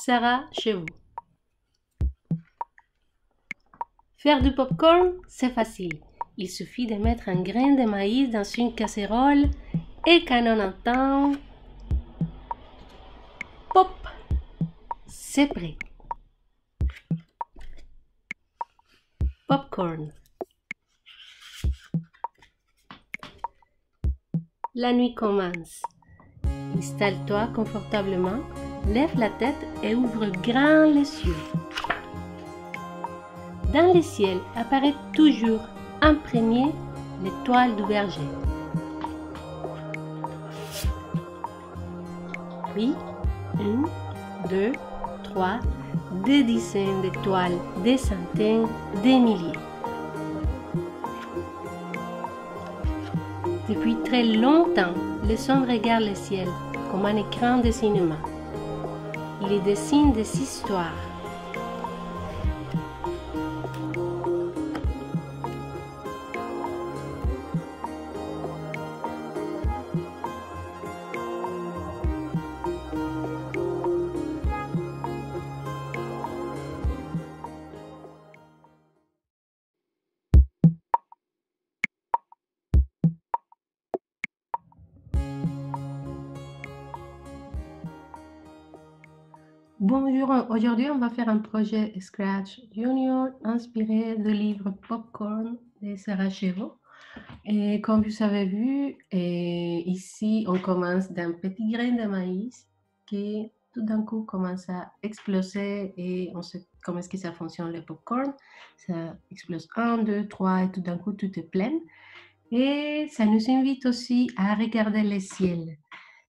Sarah chez vous. Faire du popcorn, c'est facile. Il suffit de mettre un grain de maïs dans une casserole et quand on entend pop, c'est prêt. Popcorn. La nuit commence. Installe-toi confortablement, lève la tête et ouvre grand les yeux. Dans le ciel apparaît toujours en premier l'étoile du berger. Puis, 1, 2, 3, des dizaines d'étoiles, des centaines, des milliers. Depuis très longtemps, les hommes regardent le ciel comme un écran de cinéma. Il y dessine des histoires. Bonjour, aujourd'hui on va faire un projet Scratch Junior inspiré du livre Popcorn de Sarah Chevo. Et comme vous avez vu, ici on commence d'un petit grain de maïs qui tout d'un coup commence à exploser et on sait comment est-ce que ça fonctionne le popcorn. Ça explose 1, 2, 3 et tout d'un coup tout est plein. Et ça nous invite aussi à regarder le ciel.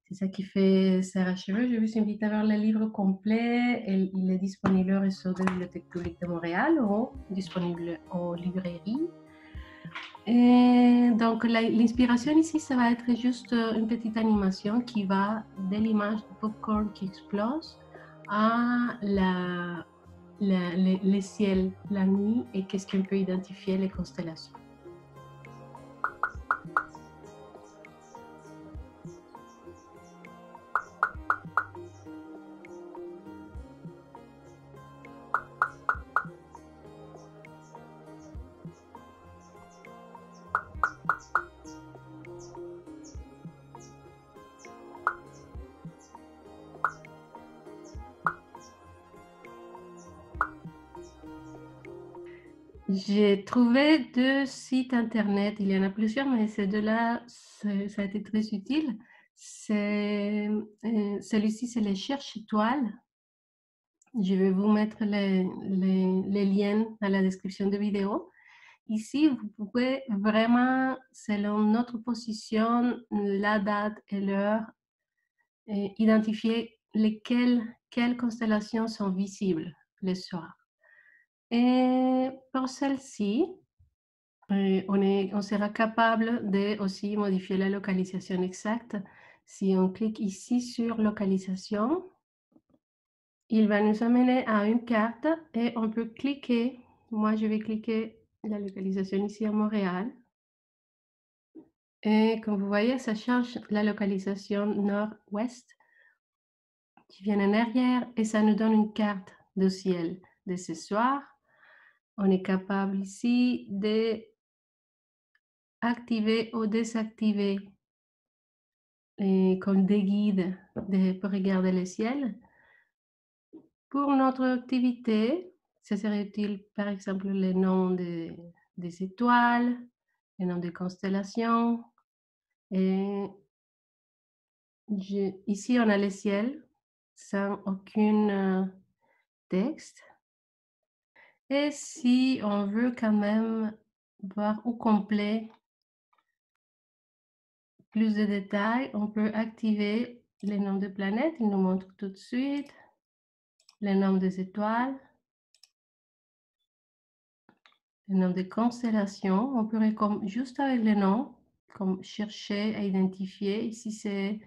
C'est ça qui fait Sarah Chevet. Je vous invite à voir le livre complet. Il est disponible au réseau de la Bibliothèque publique de Montréal ou disponible aux librairies. Et donc l'inspiration ici, ça va être juste une petite animation qui va de l'image du popcorn qui explose à le ciel la nuit et qu'est-ce qu'on peut identifier les constellations. J'ai trouvé 2 sites internet, il y en a plusieurs, mais ces 2-là, ça a été très utile. Celui-ci, c'est les Cherche Étoiles. Je vais vous mettre les liens dans la description de vidéo. Ici, vous pouvez vraiment, selon notre position, la date et l'heure, identifier quelles constellations sont visibles le soir. Et pour celle-ci, on sera capable de aussi modifier la localisation exacte. Si on clique ici sur localisation, il va nous amener à une carte et on peut cliquer. Moi, je vais cliquer la localisation ici à Montréal. Et comme vous voyez, ça change la localisation nord-ouest qui vient en arrière et ça nous donne une carte de ciel de ce soir. On est capable ici de activer ou désactiver comme des guides pour regarder le ciel. Pour notre activité, ça serait utile par exemple les noms des étoiles, les noms des constellations. Et ici, on a le ciel sans aucun texte. Et si on veut quand même voir au complet plus de détails, on peut activer les noms de planètes. Il nous montre tout de suite les noms des étoiles, les noms des constellations. On pourrait, comme, juste avec les noms, comme chercher à identifier. Ici, c'est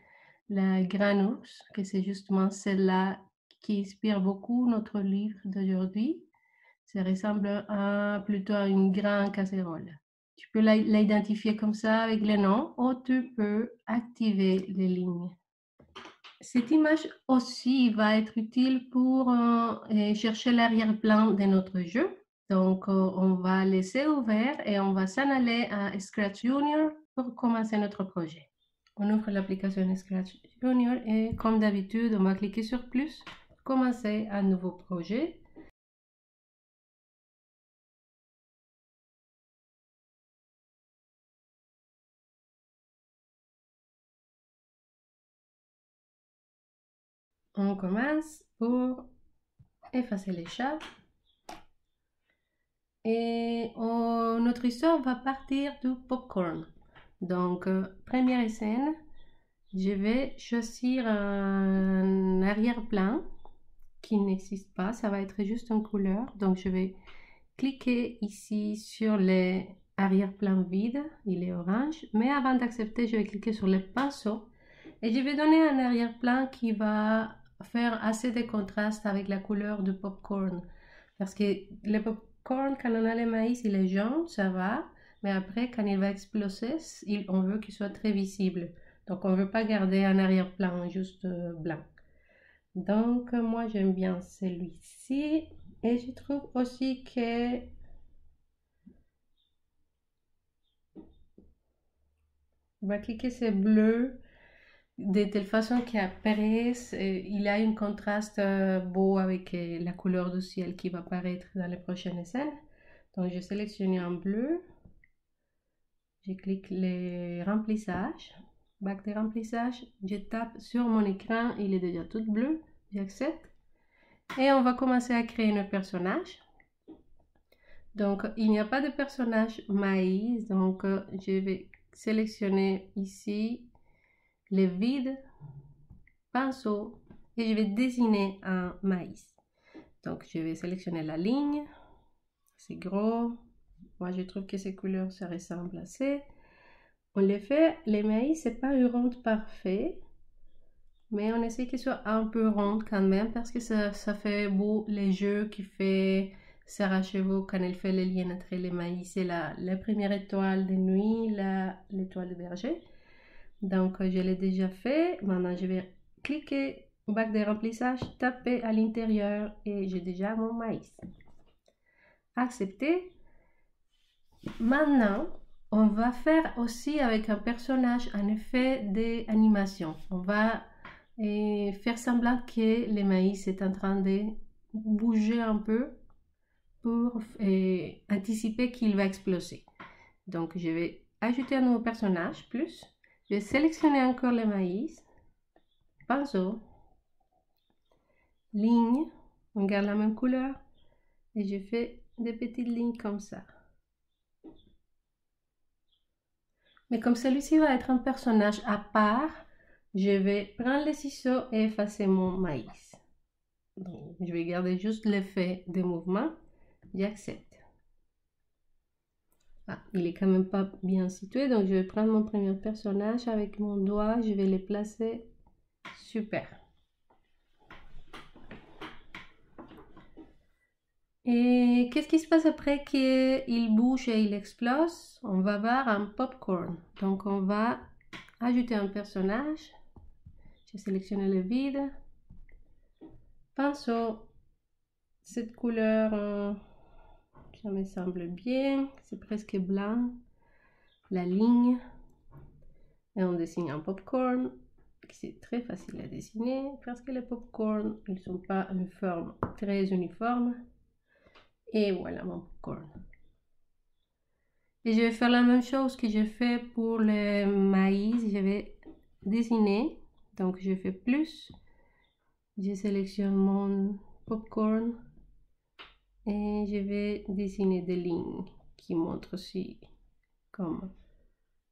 la Grande Ours, que c'est justement celle-là qui inspire beaucoup notre livre d'aujourd'hui. Ça ressemble plutôt à une grande casserole. Tu peux l'identifier comme ça avec les noms ou tu peux activer les lignes. Cette image aussi va être utile pour chercher l'arrière-plan de notre jeu. Donc, on va laisser ouvert et on va s'en aller à Scratch Junior pour commencer notre projet. On ouvre l'application Scratch Junior et comme d'habitude, on va cliquer sur plus pour commencer un nouveau projet. On commence pour effacer les chats. Et notre histoire va partir du popcorn. Donc, première scène, je vais choisir un arrière-plan qui n'existe pas. Ça va être juste une couleur. Donc, je vais cliquer ici sur les arrière-plan vide. Il est orange. Mais avant d'accepter, je vais cliquer sur le pinceau. Et je vais donner un arrière-plan qui va faire assez de contraste avec la couleur du popcorn. Parce que le popcorn, quand on a le maïs, il est jaune, ça va. Mais après, quand il va exploser, on veut qu'il soit très visible. Donc, on ne veut pas garder un arrière-plan juste blanc. Donc, moi, j'aime bien celui-ci. Et je trouve aussi que on va cliquer sur bleu de telle façon qu'apparaisse, il a un contraste beau avec la couleur du ciel qui va apparaître dans les prochaines scènes. Donc, je sélectionne en bleu. Je clique les remplissages, bac de remplissage, je tape sur mon écran, il est déjà tout bleu, j'accepte. Et on va commencer à créer nos personnages. Donc, il n'y a pas de personnage maïs, donc je vais sélectionner ici les vides, pinceau, et je vais dessiner un maïs. Donc, je vais sélectionner la ligne, c'est gros. Moi, je trouve que ces couleurs, ça ressemble assez. On les fait, les maïs, c'est pas une ronde parfaite, mais on essaie qu'il soit un peu ronde quand même parce que ça fait beau les jeux qui fait Sarah Chevaux quand elle fait les liens entre les maïs et la première étoile de nuit, l'étoile de berger. Donc, je l'ai déjà fait. Maintenant, je vais cliquer bac de remplissage, taper à l'intérieur et j'ai déjà mon maïs. Accepter. Maintenant, on va faire aussi avec un personnage un effet d'animation. On va faire semblant que le maïs est en train de bouger un peu pour anticiper qu'il va exploser. Donc, je vais ajouter un nouveau personnage, plus. Je vais sélectionner encore le maïs, pinceau, ligne, on garde la même couleur et je fais des petites lignes comme ça. Mais comme celui-ci va être un personnage à part, je vais prendre les ciseaux et effacer mon maïs. Donc, je vais garder juste l'effet des mouvements. J'accepte. Ah, il est quand même pas bien situé, donc je vais prendre mon premier personnage avec mon doigt, je vais les placer. Super. Et qu'est-ce qui se passe après qu'il bouge et il explose? On va voir un popcorn. Donc on va ajouter un personnage. Je sélectionne le vide. Pinceau. Cette couleur, ça me semble bien. C'est presque blanc. La ligne. Et on dessine un popcorn. C'est très facile à dessiner parce que les popcorn, ils ne sont pas une forme très uniforme. Et voilà mon popcorn. Et je vais faire la même chose que j'ai fait pour le maïs. Je vais dessiner. Donc je fais plus. Je sélectionne mon popcorn. Et je vais dessiner des lignes qui montrent aussi comme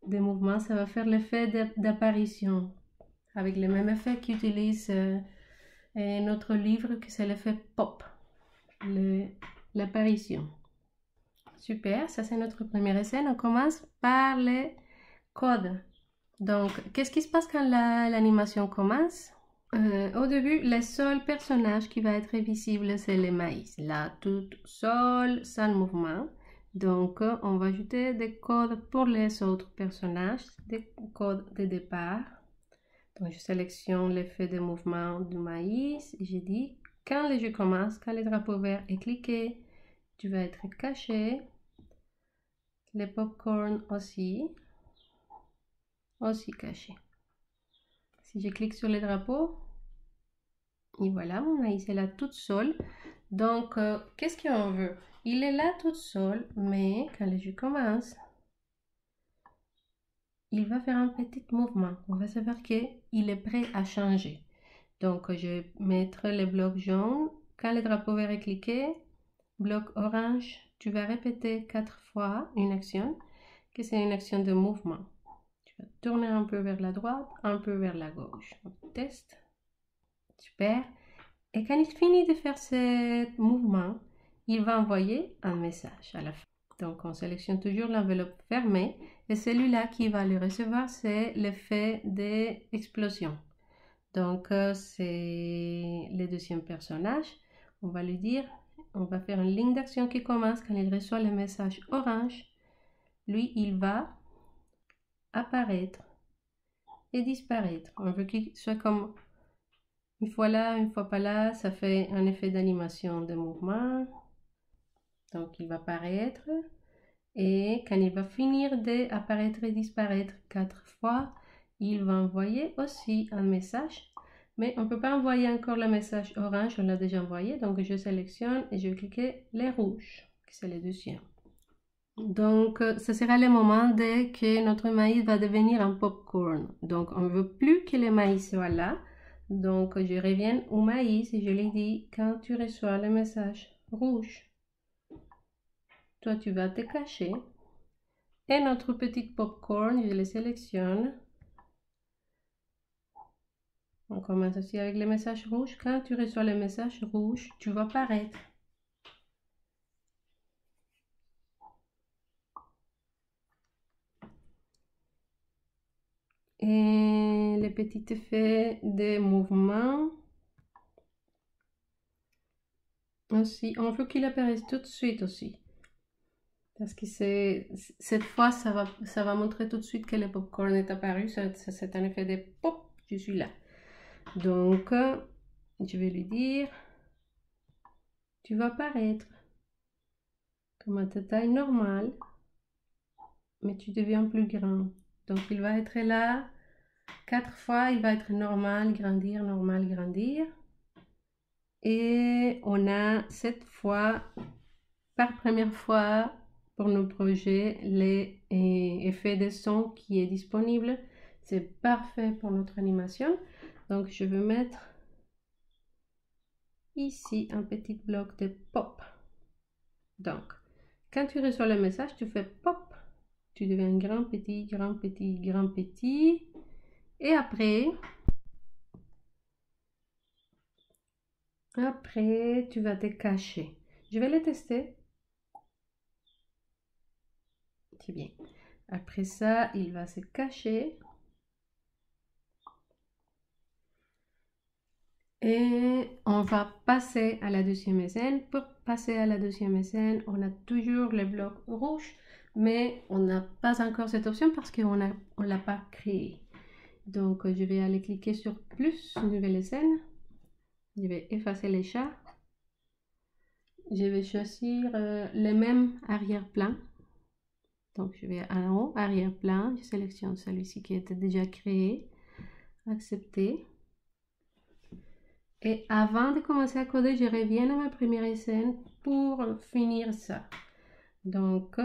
des mouvements. Ça va faire l'effet d'apparition. Avec le même effet qu'utilise notre livre, que c'est l'effet pop. L'apparition. Super, ça c'est notre première scène. On commence par les codes. Donc, qu'est-ce qui se passe quand l'animation commence? Au début, le seul personnage qui va être visible, c'est le maïs. Là, tout seul, sans mouvement. Donc, on va ajouter des codes pour les autres personnages, des codes de départ. Donc, je sélectionne l'effet de mouvement du maïs. Et j'ai dit, quand le jeu commence, quand le drapeau vert est cliqué, tu vas être caché. Les popcorn aussi caché. Si je clique sur le drapeau, et voilà, mon maïs est là toute seule. Donc, qu'est-ce qu'on veut? Il est là toute seule, mais quand le jeu commence, il va faire un petit mouvement. On va savoir qu'il est prêt à changer. Donc, je vais mettre le bloc jaune. Quand le drapeau vert est cliqué, bloc orange, tu vas répéter 4 fois une action, que c'est une action de mouvement. Tu vas tourner un peu vers la droite, un peu vers la gauche. On teste. Super. Et quand il finit de faire ce mouvement, il va envoyer un message à la fin. Donc, on sélectionne toujours l'enveloppe fermée. Et celui-là qui va le recevoir, c'est l'effet d'explosion. Donc, c'est le deuxième personnage. On va lui dire, on va faire une ligne d'action qui commence quand il reçoit le message orange. Lui, il va apparaître et disparaître. On veut qu'il soit comme une fois là, une fois pas là. Ça fait un effet d'animation de mouvement. Donc, il va apparaître. Et quand il va finir d'apparaître et disparaître 4 fois, il va envoyer aussi un message. Mais on ne peut pas envoyer encore le message orange, on l'a déjà envoyé. Donc, je sélectionne et je vais cliquer les rouges, qui c'est le deuxième. Donc, ce sera le moment dès que notre maïs va devenir un popcorn. Donc, on ne veut plus que le maïs soit là. Donc, je reviens au maïs et je lui dis, quand tu reçois le message rouge, toi, tu vas te cacher. Et notre petit popcorn, je le sélectionne. On commence aussi avec le message rouge. Quand tu reçois le message rouge, tu vas apparaître. Et les petits effets de mouvement. Aussi, on veut qu'il apparaisse tout de suite aussi. Parce que cette fois, ça va montrer tout de suite que le popcorn est apparu. C'est un effet de pop, je suis là. Donc, je vais lui dire, tu vas apparaître comme à ta taille normale, mais tu deviens plus grand. Donc, il va être là 4 fois, il va être normal, grandir, normal, grandir. Et on a cette fois, par première fois, pour nos projets, les effets de son qui est disponible. C'est parfait pour notre animation. Donc, je vais mettre ici un petit bloc de pop. Donc, quand tu reçois le message, tu fais pop. Tu deviens grand, petit, grand, petit, grand, petit. Et après, tu vas te cacher. Je vais le tester. C'est bien. Après ça, il va se cacher. Et on va passer à la deuxième scène. Pour passer à la deuxième scène, on a toujours le bloc rouge, mais on n'a pas encore cette option parce qu'on ne l'a pas créé. Donc, je vais aller cliquer sur plus, nouvelle scène. Je vais effacer les chats. Je vais choisir le même arrière-plan. Donc, je vais en haut, arrière-plan. Je sélectionne celui-ci qui était déjà créé. Accepter. Et avant de commencer à coder, je reviens à ma première scène pour finir ça. Donc,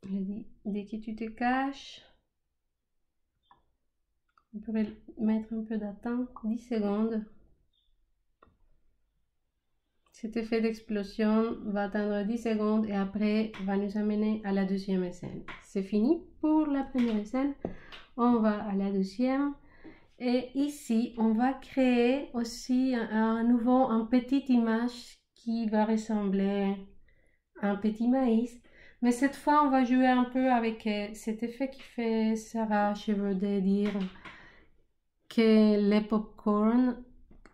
dès que tu te caches, on peut mettre un peu d'attente, 10 secondes. Cet effet d'explosion va attendre 10 secondes et après va nous amener à la deuxième scène. C'est fini pour la première scène. On va à la deuxième. Et ici, on va créer aussi à nouveau une petite image qui va ressembler à un petit maïs. Mais cette fois, on va jouer un peu avec cet effet qui fait Sarah Chevaudet dire que les popcorn,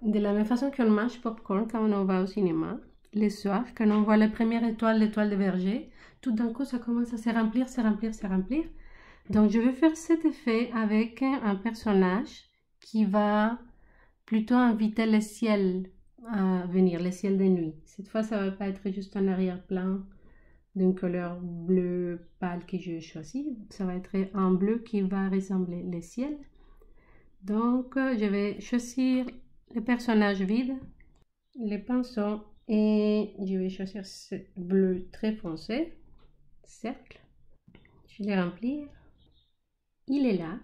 de la même façon qu'on mange popcorn quand on va au cinéma, le soir, quand on voit la première étoile, l'étoile de verger, tout d'un coup, ça commence à se remplir, se remplir, se remplir. Donc, je vais faire cet effet avec un personnage qui va plutôt inviter le ciel à venir, le ciel de nuit. Cette fois, ça va pas être juste un arrière-plan d'une couleur bleu pâle que j'ai choisi. Ça va être un bleu qui va ressembler le ciel. Donc, je vais choisir le personnage vide, les pinceaux, et je vais choisir ce bleu très foncé, cercle. Je vais le remplir. Il est là.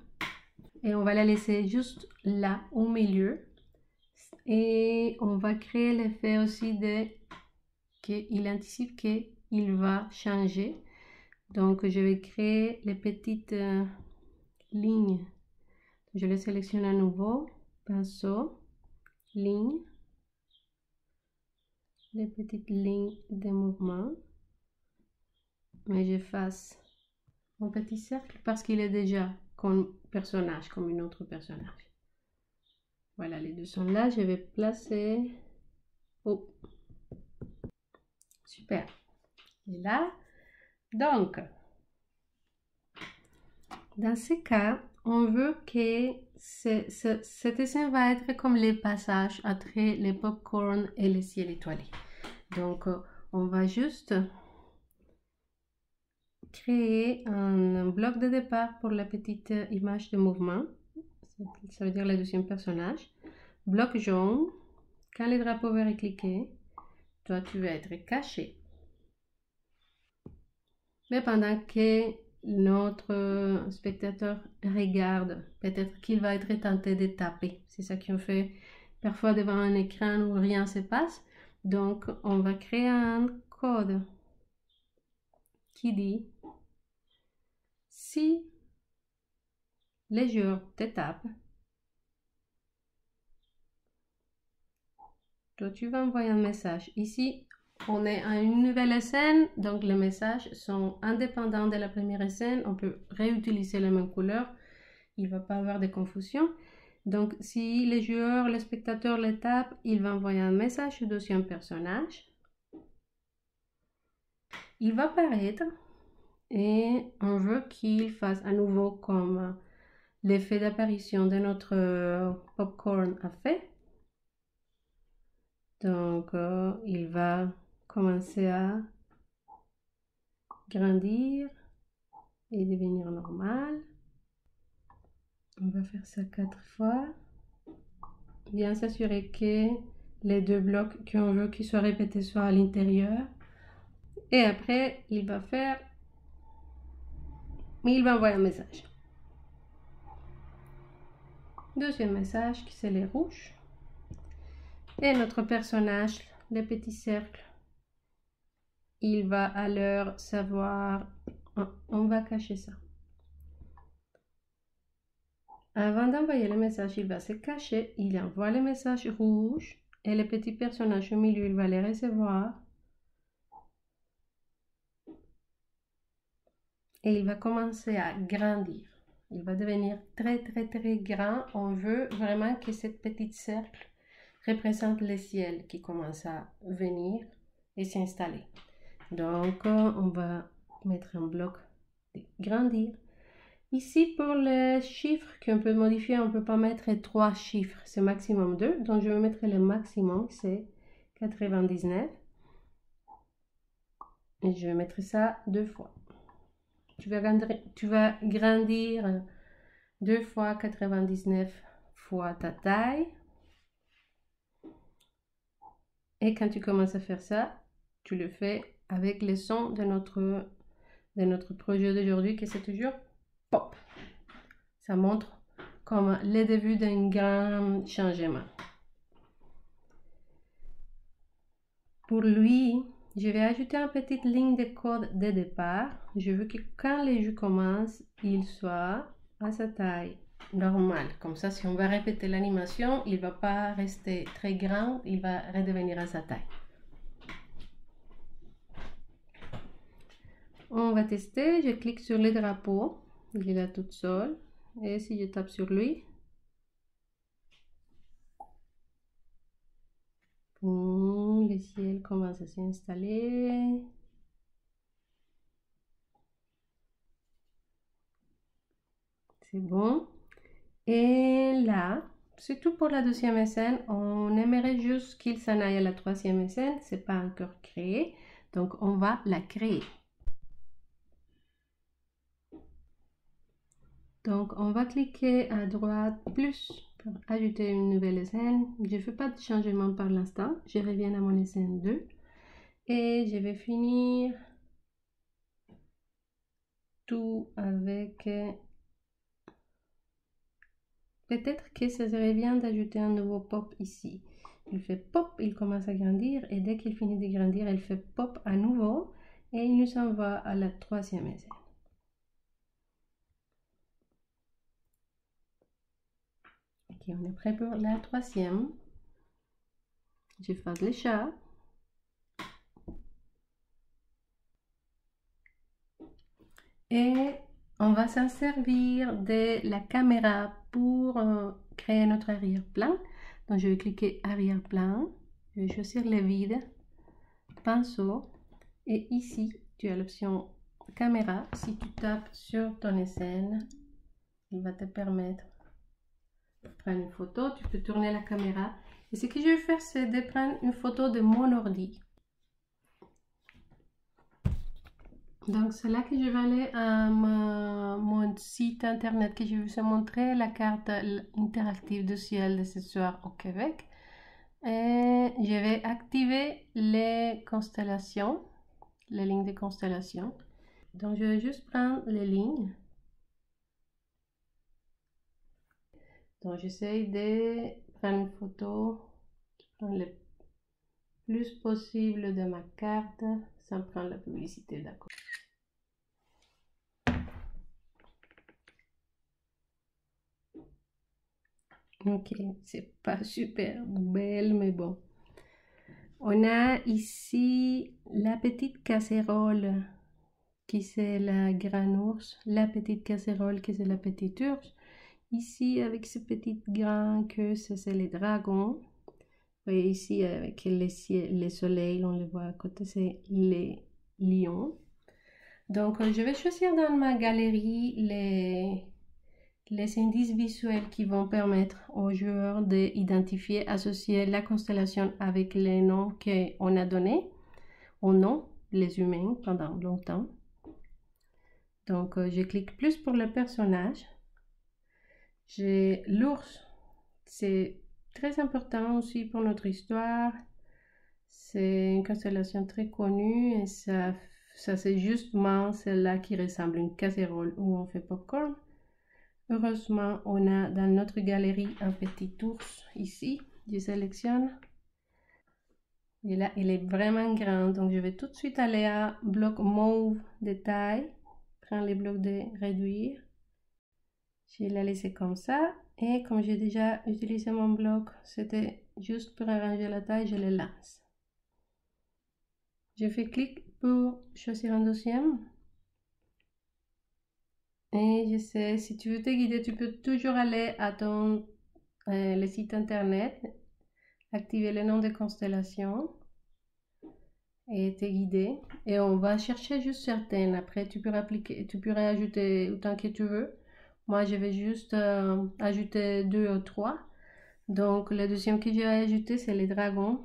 Et on va la laisser juste là, au milieu. Et on va créer l'effet aussi de qu'il anticipe qu'il va changer. Donc, je vais créer les petites lignes. Je les sélectionne à nouveau. Pinceau, ligne. Les petites lignes de mouvement. Mais j'efface mon petit cercle parce qu'il est déjà comme personnage, comme un autre personnage. Voilà, les deux sont là. Je vais placer. Oh, super. Et là, donc, dans ce cas, on veut que cet dessin va être comme les passages entre les popcorn et le ciel étoilé. Donc, on va juste créer un bloc de départ pour la petite image de mouvement. Ça veut dire le deuxième personnage. Bloc jaune. Quand le drapeau vert est cliqué, toi, tu vas être caché. Mais pendant que notre spectateur regarde, peut-être qu'il va être tenté de taper. C'est ça qu'on fait parfois devant un écran où rien ne se passe. Donc, on va créer un code qui dit si les joueurs te tapent, toi, tu vas envoyer un message. Ici, on est à une nouvelle scène, donc les messages sont indépendants de la première scène. On peut réutiliser la même couleur. Il ne va pas avoir de confusion. Donc, si les joueurs, les spectateurs les tapent, il va envoyer un message au deuxième personnage. Il va apparaître et on veut qu'il fasse à nouveau comme l'effet d'apparition de notre popcorn a fait. Donc, il va commencer à grandir et devenir normal. On va faire ça 4 fois. Bien s'assurer que les deux blocs qu'on veut qu'ils soient répétés soient à l'intérieur. Et après, il va faire... il va envoyer un message. Deuxième message qui c'est les rouges. Et notre personnage, les petits cercles, il va alors savoir... on va cacher ça. Avant d'envoyer le message, il va se cacher. Il envoie le message rouge. Et le petit personnage au milieu, il va les recevoir. Et il va commencer à grandir. Il va devenir très très grand. On veut vraiment que cette petite cercle représente le ciel qui commence à venir et s'installer. Donc, on va mettre un bloc de grandir. Ici, pour les chiffres qu'on peut modifier, on ne peut pas mettre 3 chiffres, c'est maximum 2. Donc, je vais mettre le maximum, c'est 99. Et je vais mettre ça 2 fois. Tu vas grandir 2 fois 99 fois ta taille. Et quand tu commences à faire ça, tu le fais avec le son de notre projet d'aujourd'hui, que c'est toujours pop. Ça montre comme le début d'un grand changement. Pour lui, je vais ajouter une petite ligne de code de départ. Je veux que quand les jeux commencent, il soit à sa taille normale. Comme ça, si on va répéter l'animation, il ne va pas rester très grand, il va redevenir à sa taille. On va tester. Je clique sur le drapeau. Il est là tout seul. Et si je tape sur lui, le ciel commence à s'installer. C'est bon. Et là, c'est tout pour la deuxième scène. On aimerait juste qu'il s'en aille à la troisième scène. C'est pas encore créé. Donc, on va la créer. Donc, on va cliquer à droite plus pour ajouter une nouvelle scène. Je ne fais pas de changement par l'instant. Je reviens à mon scène 2. Et je vais finir tout avec... Peut-être que ça serait bien d'ajouter un nouveau pop ici. Il fait pop, il commence à grandir et dès qu'il finit de grandir, il fait pop à nouveau et il nous envoie à la troisième scène. Ok, on est prêt pour la troisième. J'efface les chats. Et on va s'en servir de la caméra pour créer notre arrière-plan. Donc je vais cliquer arrière-plan. Je vais choisir le vide, pinceau. Et ici, tu as l'option caméra. Si tu tapes sur ton scène, il va te permettre de prendre une photo. Tu peux tourner la caméra. Et ce que je vais faire, c'est de prendre une photo de mon ordi. Donc, c'est là que je vais aller à mon site internet que je vais vous montrer, la carte interactive du ciel de ce soir au Québec. Et je vais activer les constellations, les lignes de constellations. Donc, je vais juste prendre les lignes. Donc, j'essaye de prendre une photo, le plus possible de ma carte sans prendre la publicité, d'accord. Ok, c'est pas super belle, mais bon. On a ici la petite casserole qui c'est la grande ours, la petite casserole qui c'est la petite ours. Ici avec ce petit grain que c'est les dragons. Et ici avec les soleils, on les voit à côté, c'est les lions. Donc je vais choisir dans ma galerie les indices visuels qui vont permettre aux joueurs d'identifier, associer la constellation avec les noms qu'on a donnés aux noms, les humains, pendant longtemps. Donc, je clique plus pour le personnage. J'ai l'ours. C'est très important aussi pour notre histoire. C'est une constellation très connue et ça c'est justement celle-là qui ressemble à une casserole où on fait popcorn. Heureusement, on a dans notre galerie un petit ours ici. Je sélectionne. Et là, il est vraiment grand. Donc, je vais tout de suite aller à bloc mauve de taille. Prendre les blocs de réduire. Je vais la laisser comme ça. Et comme j'ai déjà utilisé mon bloc, c'était juste pour arranger la taille, je le lance. Je fais clic pour choisir un deuxième. Et je sais, si tu veux te guider, tu peux toujours aller à ton le site internet, activer le nom de constellation et te guider. Et on va chercher juste certaines. Après, tu peux appliquer, tu peux ajouter autant que tu veux. Moi, je vais juste ajouter 2 ou 3. Donc, le deuxième que je vais ajouter, c'est les dragons.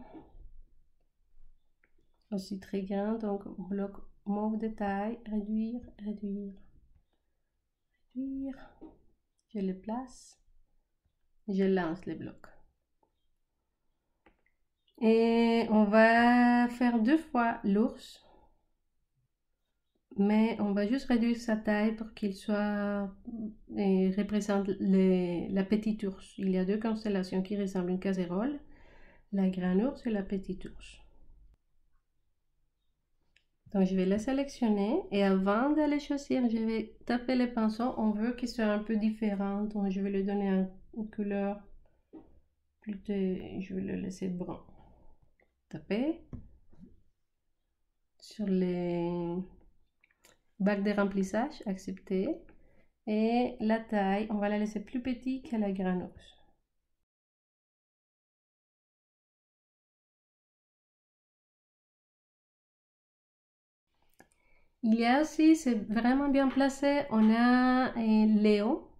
Aussi très grand. Donc, bloc mauve de taille, réduire, réduire, réduire. Je le place. Je lance les blocs. Et on va faire 2 fois l'ours. Mais on va juste réduire sa taille pour qu'il soit et représente la petite ours. Il y a 2 constellations qui ressemblent à une casserole, la grande ours et la petite ours. Donc je vais la sélectionner et avant d'aller choisir, je vais taper les pinceaux. On veut qu'il soit un peu différent, donc je vais lui donner une couleur plutôt, je vais le laisser brun. Taper sur les bacs de remplissage, accepter. Et la taille, on va la laisser plus petite que la grande ours. Il y a aussi, c'est vraiment bien placé, on a Léo.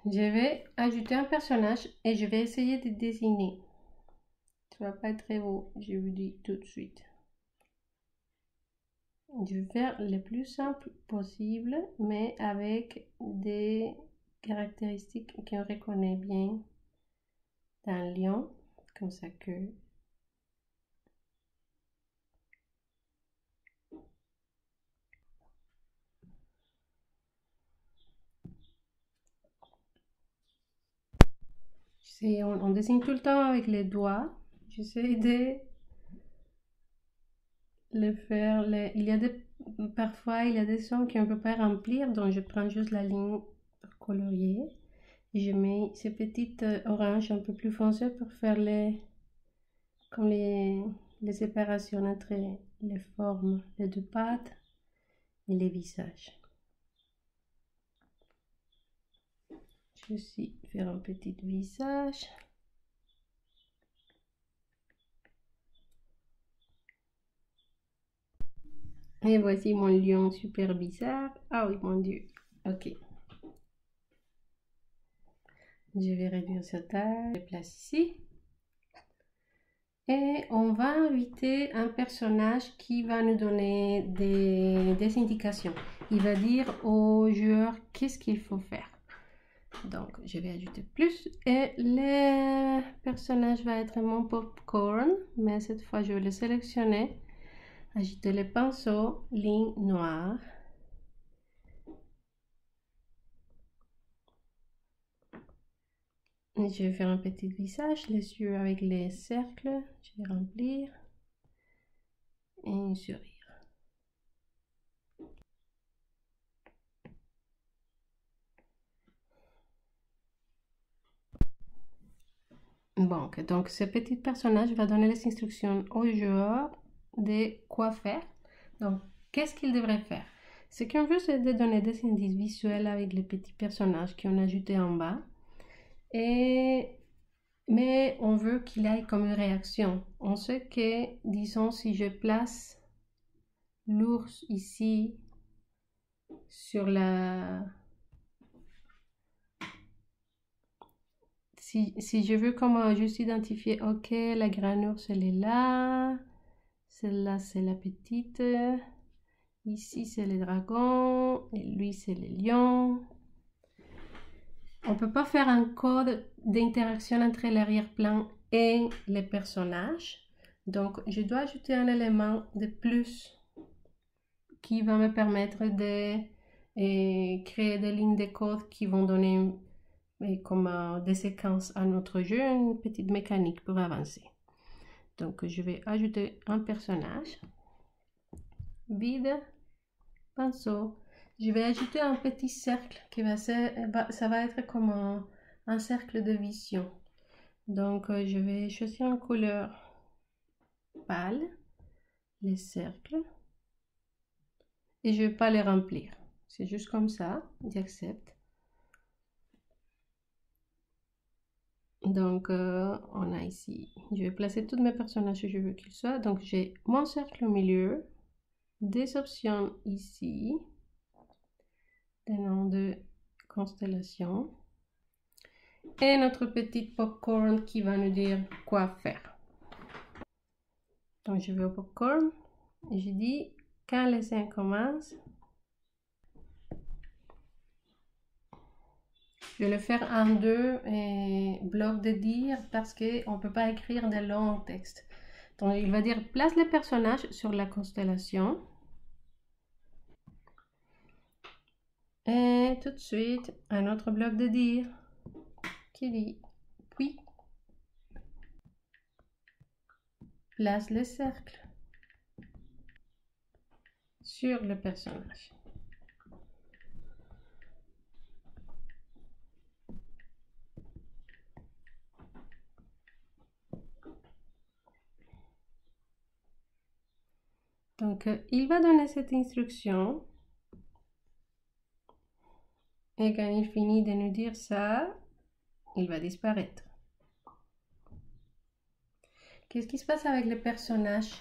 Je vais ajouter un personnage et je vais essayer de dessiner. Ça va pas être très beau, je vous dis tout de suite. Je vais faire le plus simple possible, mais avec des caractéristiques qu'on reconnaît bien dans le lion, comme ça que on dessine tout le temps avec les doigts. J'essaie de le faire. Parfois, il y a des sons qu'on ne peut pas remplir, donc je prends juste la ligne pour colorier. Et je mets ces petites oranges un peu plus foncées pour faire comme les séparations entre les formes, les deux pattes et les visages. Je vais aussi faire un petit visage. Et voici mon lion super bizarre. Ah oui, mon Dieu. Ok. Je vais réduire sa taille. Je le place ici. Et on va inviter un personnage qui va nous donner des indications. Il va dire au joueur qu'est-ce qu'il faut faire. Donc, je vais ajouter plus. Et le personnage va être mon popcorn. Mais cette fois, je vais le sélectionner. Ajouter le pinceau, ligne noire. Et je vais faire un petit visage, les yeux avec les cercles. Je vais remplir. Et un sourire. Bon, donc ce petit personnage va donner les instructions au joueur de quoi faire. Donc, qu'est-ce qu'il devrait faire? Ce qu'on veut, c'est de donner des indices visuels avec les petits personnages qu'on a ajoutés en bas. Mais on veut qu'il aille comme une réaction. On sait que, disons, si je place l'ours ici sur la... Si je veux comment juste identifier, ok, la grande ours, elle est là. Celle-là, c'est la petite. Ici, c'est les dragons. Et lui, c'est les lions. On ne peut pas faire un code d'interaction entre l'arrière-plan et les personnages. Donc, je dois ajouter un élément de plus qui va me permettre de créer des lignes de code qui vont donner comme des séquences à notre jeu, une petite mécanique pour avancer. Donc, je vais ajouter un personnage. Vide. Pinceau. Je vais ajouter un petit cercle qui ça va être comme un cercle de vision. Donc, je vais choisir une couleur pâle, les cercles, et je ne vais pas les remplir. C'est juste comme ça, j'accepte. Donc, on a ici, je vais placer tous mes personnages où je veux qu'ils soient. Donc, j'ai mon cercle au milieu, des options ici, des noms de constellations. Et notre petite popcorn qui va nous dire quoi faire. Donc je vais au popcorn et je dis quand les scènes commencent, je vais le faire en deux blocs de dire parce qu'on ne peut pas écrire de longs textes. Donc il va dire place les personnages sur la constellation. Et tout de suite, un autre bloc de dire qui dit puis place le cercle sur le personnage. Donc, il va donner cette instruction. Et quand il finit de nous dire ça, il va disparaître. Qu'est-ce qui se passe avec les personnages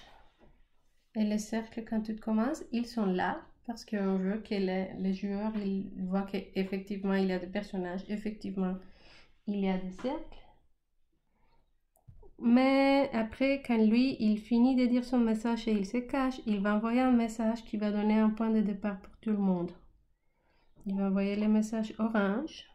et les cercles quand tu commences? Ils sont là, parce qu'on veut que les joueurs ils voient qu'effectivement il y a des personnages, effectivement il y a des cercles. Mais après, quand lui, il finit de dire son message et il se cache, il va envoyer un message qui va donner un point de départ pour tout le monde. Il va envoyer le message orange.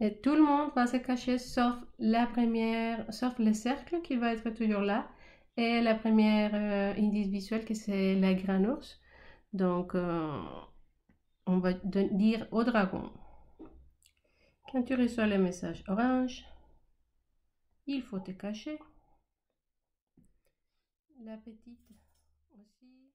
Et tout le monde va se cacher sauf la première, sauf le cercle qui va être toujours là. Et la première indice visuel que c'est la grand ours. Donc, on va dire au dragon. Quand tu reçois le message orange, il faut te cacher. La petite aussi.